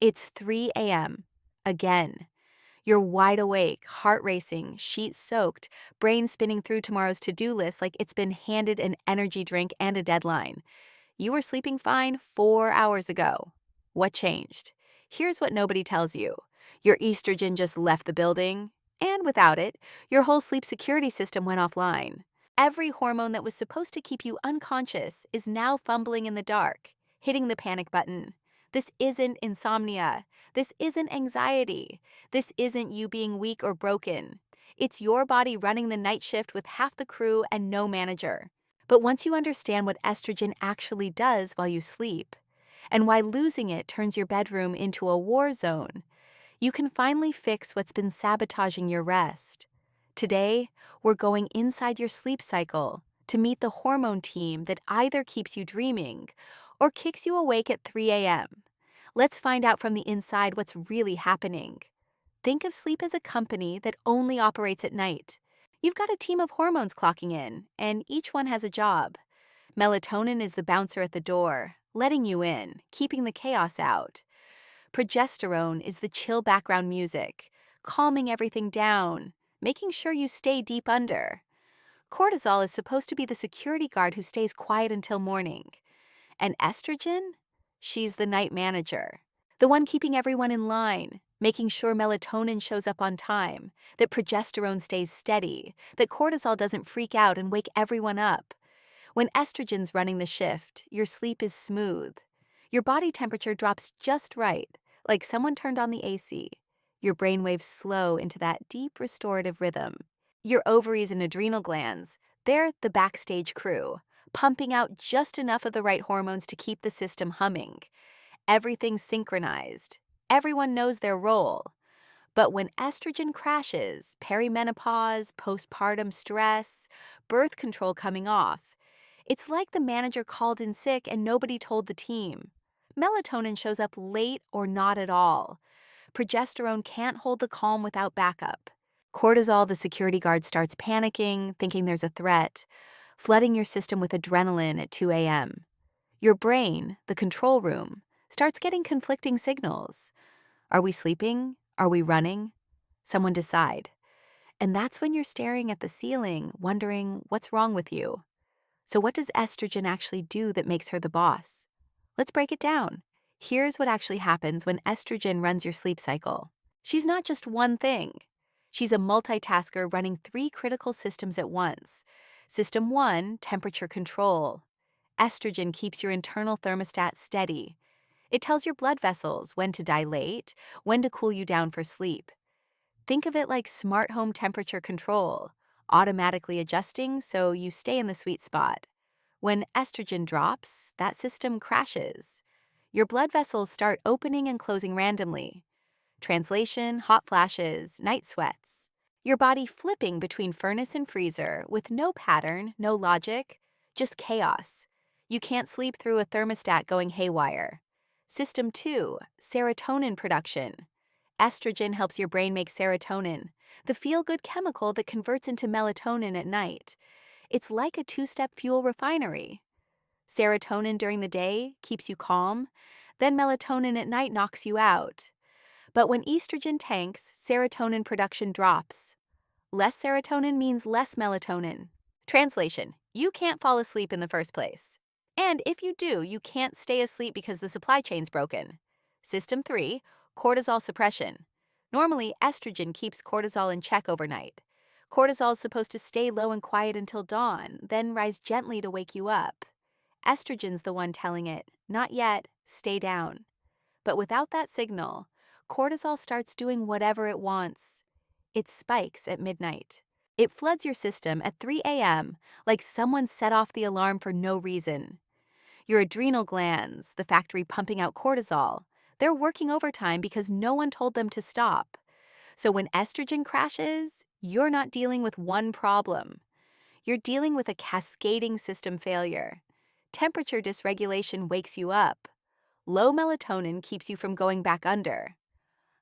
It's 3 a.m. Again. You're wide awake, heart racing, sheet soaked, brain spinning through tomorrow's to-do list like it's been handed an energy drink and a deadline. You were sleeping fine 4 hours ago. What changed? Here's what nobody tells you. Your estrogen just left the building, and without it, your whole sleep security system went offline. Every hormone that was supposed to keep you unconscious is now fumbling in the dark, hitting the panic button. This isn't insomnia. This isn't anxiety. This isn't you being weak or broken. It's your body running the night shift with half the crew and no manager. But once you understand what estrogen actually does while you sleep, and why losing it turns your bedroom into a war zone, you can finally fix what's been sabotaging your rest. Today, we're going inside your sleep cycle to meet the hormone team that either keeps you dreaming or kicks you awake at 3 a.m. Let's find out from the inside what's really happening. Think of sleep as a company that only operates at night. You've got a team of hormones clocking in, and each one has a job. Melatonin is the bouncer at the door, letting you in, keeping the chaos out. Progesterone is the chill background music, calming everything down, making sure you stay deep under. Cortisol is supposed to be the security guard who stays quiet until morning. And estrogen? She's the night manager, the one keeping everyone in line, making sure melatonin shows up on time, that progesterone stays steady, that cortisol doesn't freak out and wake everyone up. When estrogen's running the shift, your sleep is smooth. Your body temperature drops just right, like someone turned on the AC. Your brain waves slow into that deep restorative rhythm. Your ovaries and adrenal glands, they're the backstage crew, pumping out just enough of the right hormones to keep the system humming. Everything's synchronized. Everyone knows their role. But when estrogen crashes, perimenopause, postpartum stress, birth control coming off, it's like the manager called in sick and nobody told the team. Melatonin shows up late or not at all. Progesterone can't hold the calm without backup. Cortisol, the security guard, starts panicking, thinking there's a threat, flooding your system with adrenaline at 2 a.m. Your brain, the control room, starts getting conflicting signals. Are we sleeping? Are we running? Someone decide. And that's when you're staring at the ceiling, wondering what's wrong with you. So what does estrogen actually do that makes her the boss? Let's break it down. Here's what actually happens when estrogen runs your sleep cycle. She's not just one thing. She's a multitasker running 3 critical systems at once. System 1, temperature control. Estrogen keeps your internal thermostat steady. It tells your blood vessels when to dilate, when to cool you down for sleep. Think of it like smart home temperature control, automatically adjusting so you stay in the sweet spot. When estrogen drops, that system crashes. Your blood vessels start opening and closing randomly. Translation, hot flashes, night sweats. Your body flipping between furnace and freezer with no pattern, no logic, just chaos. You can't sleep through a thermostat going haywire. System 2, serotonin production. Estrogen helps your brain make serotonin, the feel-good chemical that converts into melatonin at night. It's like a 2-step fuel refinery. Serotonin during the day keeps you calm, then melatonin at night knocks you out. But when estrogen tanks, serotonin production drops. Less serotonin means less melatonin. Translation: you can't fall asleep in the first place. And if you do, you can't stay asleep because the supply chain's broken. System 3, cortisol suppression. Normally, estrogen keeps cortisol in check overnight. Cortisol is supposed to stay low and quiet until dawn, then rise gently to wake you up. Estrogen's the one telling it, not yet, stay down. But without that signal, cortisol starts doing whatever it wants. It spikes at midnight. It floods your system at 3 a.m. like someone set off the alarm for no reason. Your adrenal glands, the factory pumping out cortisol, they're working overtime because no one told them to stop. So when estrogen crashes, you're not dealing with one problem. You're dealing with a cascading system failure. Temperature dysregulation wakes you up. Low melatonin keeps you from going back under.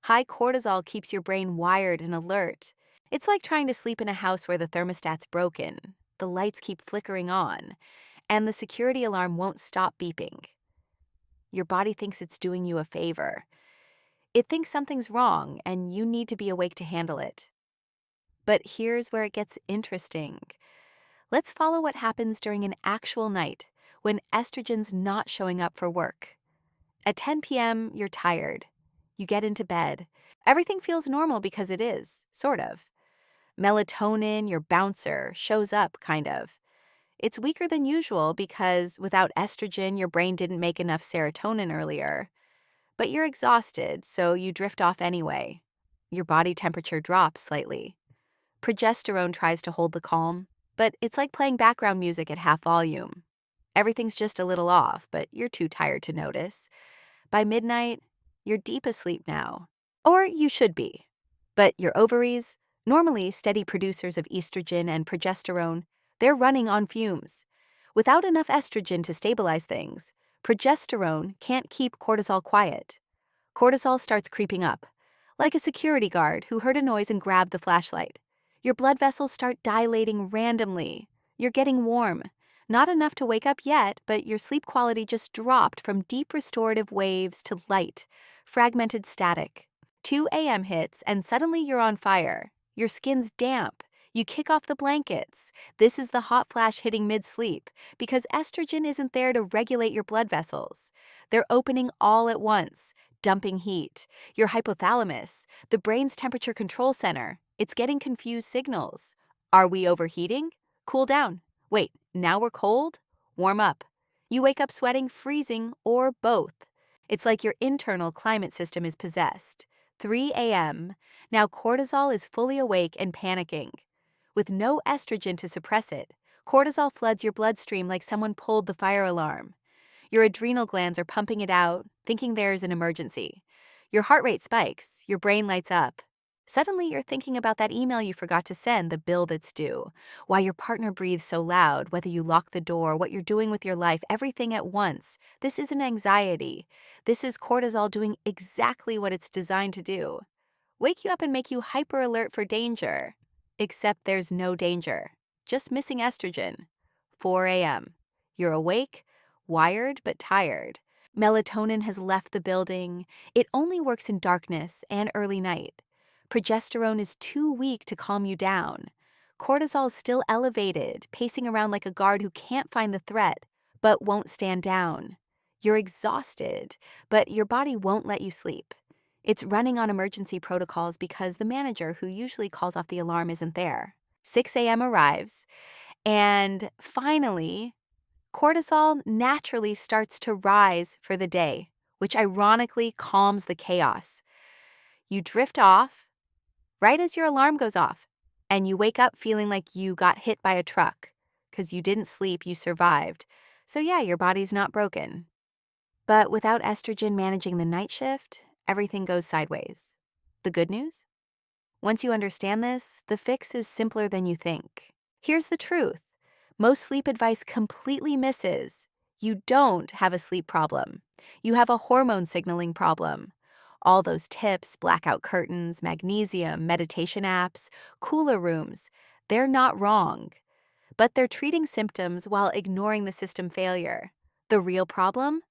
High cortisol keeps your brain wired and alert. It's like trying to sleep in a house where the thermostat's broken. The lights keep flickering on, and the security alarm won't stop beeping. Your body thinks it's doing you a favor. It thinks something's wrong and you need to be awake to handle it. But here's where it gets interesting. Let's follow what happens during an actual night when estrogen's not showing up for work. At 10 p.m., you're tired. You get into bed. Everything feels normal because it is, sort of. Melatonin, your bouncer, shows up, kind of. It's weaker than usual because without estrogen, your brain didn't make enough serotonin earlier. But you're exhausted, so you drift off anyway. Your body temperature drops slightly. Progesterone tries to hold the calm, but it's like playing background music at half volume. Everything's just a little off, but you're too tired to notice. By midnight, you're deep asleep now. Or you should be. But your ovaries, normally steady producers of estrogen and progesterone, they're running on fumes. Without enough estrogen to stabilize things, progesterone can't keep cortisol quiet. Cortisol starts creeping up, like a security guard who heard a noise and grabbed the flashlight. Your blood vessels start dilating randomly. You're getting warm. Not enough to wake up yet, but your sleep quality just dropped from deep restorative waves to light, fragmented static. 2 a.m. hits and suddenly you're on fire. Your skin's damp. You kick off the blankets. This is the hot flash hitting mid-sleep because estrogen isn't there to regulate your blood vessels. They're opening all at once, dumping heat. Your hypothalamus, the brain's temperature control center, it's getting confused signals. Are we overheating? Cool down. Wait, now we're cold? Warm up. You wake up sweating, freezing, or both. It's like your internal climate system is possessed. 3 a.m. Now cortisol is fully awake and panicking. With no estrogen to suppress it, cortisol floods your bloodstream like someone pulled the fire alarm. Your adrenal glands are pumping it out, thinking there's an emergency. Your heart rate spikes, your brain lights up. Suddenly, you're thinking about that email you forgot to send, the bill that's due, why your partner breathes so loud, whether you lock the door, what you're doing with your life, everything at once. This isn't anxiety. This is cortisol doing exactly what it's designed to do. Wake you up and make you hyper alert for danger. Except there's no danger, just missing estrogen. 4 a.m. You're awake, wired but tired. Melatonin has left the building. It only works in darkness and early night. Progesterone is too weak to calm you down. Cortisol is still elevated, pacing around like a guard who can't find the threat, but won't stand down. You're exhausted, but your body won't let you sleep. It's running on emergency protocols because the manager who usually calls off the alarm isn't there. 6 a.m. arrives, and finally, cortisol naturally starts to rise for the day, which ironically calms the chaos. You drift off right as your alarm goes off, and you wake up feeling like you got hit by a truck. Because you didn't sleep, you survived. So yeah, your body's not broken. But without estrogen managing the night shift, everything goes sideways. The good news? Once you understand this, the fix is simpler than you think. Here's the truth. Most sleep advice completely misses. You don't have a sleep problem. You have a hormone signaling problem. All those tips, blackout curtains, magnesium, meditation apps, cooler rooms, they're not wrong. But they're treating symptoms while ignoring the system failure. The real problem?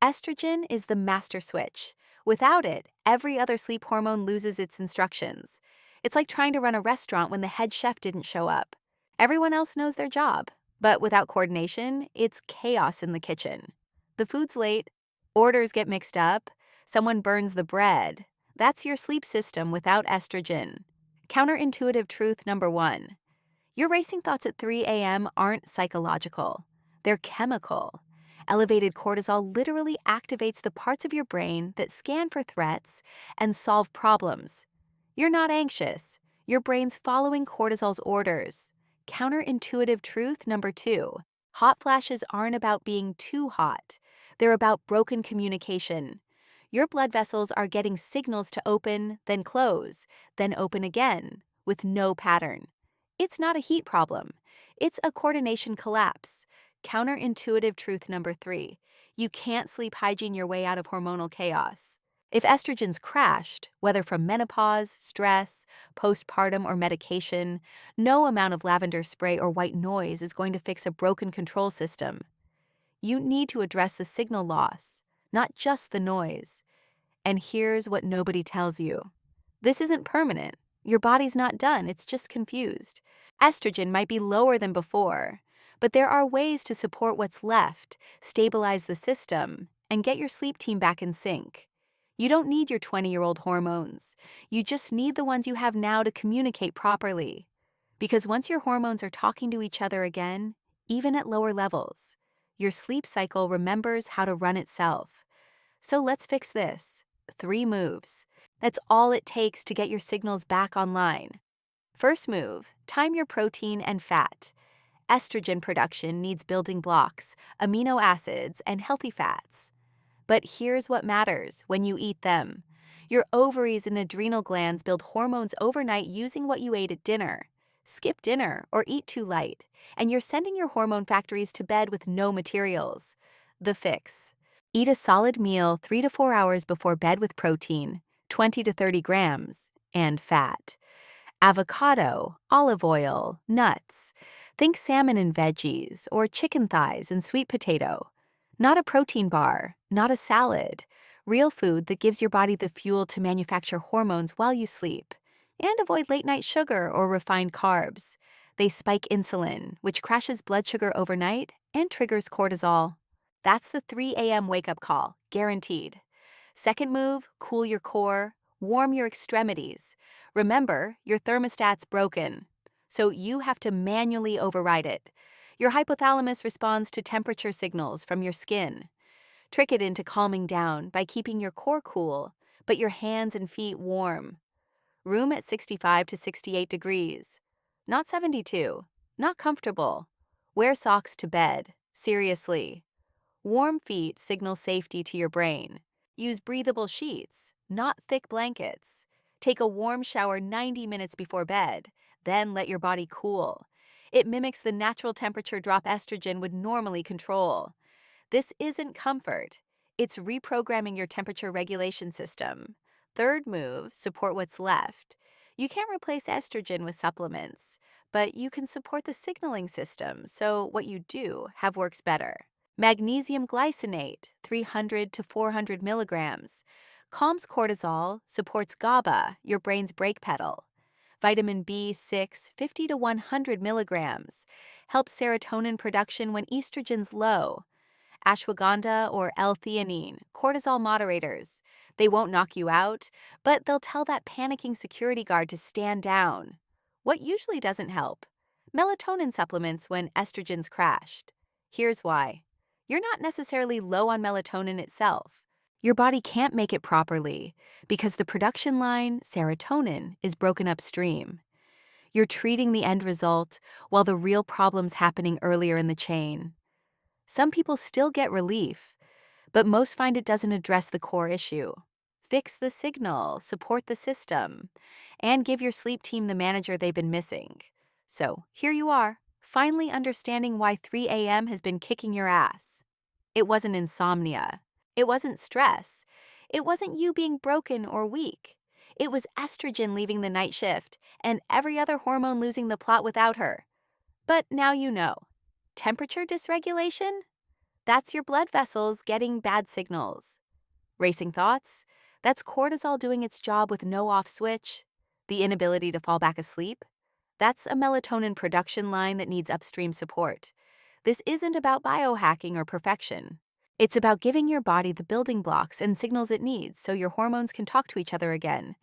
Estrogen is the master switch. Without it, every other sleep hormone loses its instructions. It's like trying to run a restaurant when the head chef didn't show up. Everyone else knows their job, but without coordination, it's chaos in the kitchen. The food's late, orders get mixed up, someone burns the bread. That's your sleep system without estrogen. Counterintuitive truth number 1. Your racing thoughts at 3 a.m. aren't psychological. They're chemical. Elevated cortisol literally activates the parts of your brain that scan for threats and solve problems. You're not anxious. Your brain's following cortisol's orders. Counterintuitive truth number 2. Hot flashes aren't about being too hot. They're about broken communication. Your blood vessels are getting signals to open, then close, then open again, with no pattern. It's not a heat problem. It's a coordination collapse. Counterintuitive truth number 3. You can't sleep hygiene your way out of hormonal chaos. If estrogen's crashed, whether from menopause, stress, postpartum, or medication, no amount of lavender spray or white noise is going to fix a broken control system. You need to address the signal loss, not just the noise. And here's what nobody tells you. This isn't permanent. Your body's not done, it's just confused. Estrogen might be lower than before, but there are ways to support what's left, stabilize the system, and get your sleep team back in sync. You don't need your 20-year-old hormones. You just need the ones you have now to communicate properly. Because once your hormones are talking to each other again, even at lower levels, your sleep cycle remembers how to run itself. So let's fix this. 3 moves. That's all it takes to get your signals back online. First move, time your protein and fat. Estrogen production needs building blocks, amino acids, and healthy fats. But here's what matters when you eat them. Your ovaries and adrenal glands build hormones overnight using what you ate at dinner. Skip dinner or eat too light, and you're sending your hormone factories to bed with no materials. The fix. Eat a solid meal 3 to 4 hours before bed with protein, 20 to 30 grams, and fat. Avocado, olive oil, nuts. Think salmon and veggies, or chicken thighs and sweet potato. Not a protein bar, not a salad. Real food that gives your body the fuel to manufacture hormones while you sleep. And avoid late-night sugar or refined carbs. They spike insulin, which crashes blood sugar overnight and triggers cortisol. That's the 3 a.m. wake-up call, guaranteed. Second move, cool your core, warm your extremities. Remember, your thermostat's broken, so you have to manually override it. Your hypothalamus responds to temperature signals from your skin. Trick it into calming down by keeping your core cool, but your hands and feet warm. Room at 65 to 68 degrees. Not 72. Not comfortable. Wear socks to bed. Seriously. Warm feet signal safety to your brain. Use breathable sheets, not thick blankets. Take a warm shower 90 minutes before bed, then let your body cool. It mimics the natural temperature drop estrogen would normally control. This isn't comfort. It's reprogramming your temperature regulation system. Third move, support what's left. You can't replace estrogen with supplements, but you can support the signaling system so what you do have works better. Magnesium glycinate, 300 to 400 milligrams. Calms cortisol, supports GABA, your brain's brake pedal. Vitamin B6, 50 to 100 milligrams. Helps serotonin production when estrogen's low. Ashwagandha or L-theanine, cortisol moderators. They won't knock you out, but they'll tell that panicking security guard to stand down. What usually doesn't help? Melatonin supplements when estrogen's crashed. Here's why. You're not necessarily low on melatonin itself. Your body can't make it properly because the production line, serotonin, is broken upstream. You're treating the end result while the real problem's happening earlier in the chain. Some people still get relief, but most find it doesn't address the core issue. Fix the signal, support the system, and give your sleep team the manager they've been missing. So here you are, finally understanding why 3 a.m. has been kicking your ass. It wasn't insomnia. It wasn't stress. It wasn't you being broken or weak. It was estrogen leaving the night shift and every other hormone losing the plot without her. But now you know. Temperature dysregulation? That's your blood vessels getting bad signals. Racing thoughts? That's cortisol doing its job with no off switch. The inability to fall back asleep? That's a melatonin production line that needs upstream support. This isn't about biohacking or perfection. It's about giving your body the building blocks and signals it needs so your hormones can talk to each other again.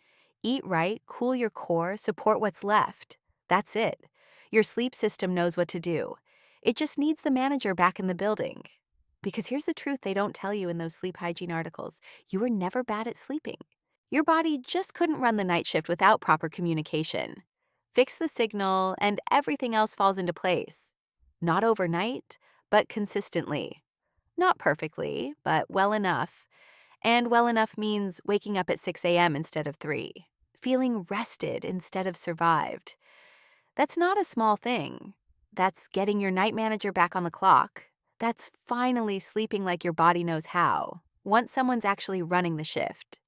Eat right, cool your core, support what's left. That's it. Your sleep system knows what to do. It just needs the manager back in the building. Because here's the truth they don't tell you in those sleep hygiene articles. You were never bad at sleeping. Your body just couldn't run the night shift without proper communication. Fix the signal and everything else falls into place. Not overnight, but consistently. Not perfectly, but well enough. And well enough means waking up at 6 a.m. instead of 3. Feeling rested instead of survived. That's not a small thing. That's getting your night manager back on the clock. That's finally sleeping like your body knows how, once someone's actually running the shift.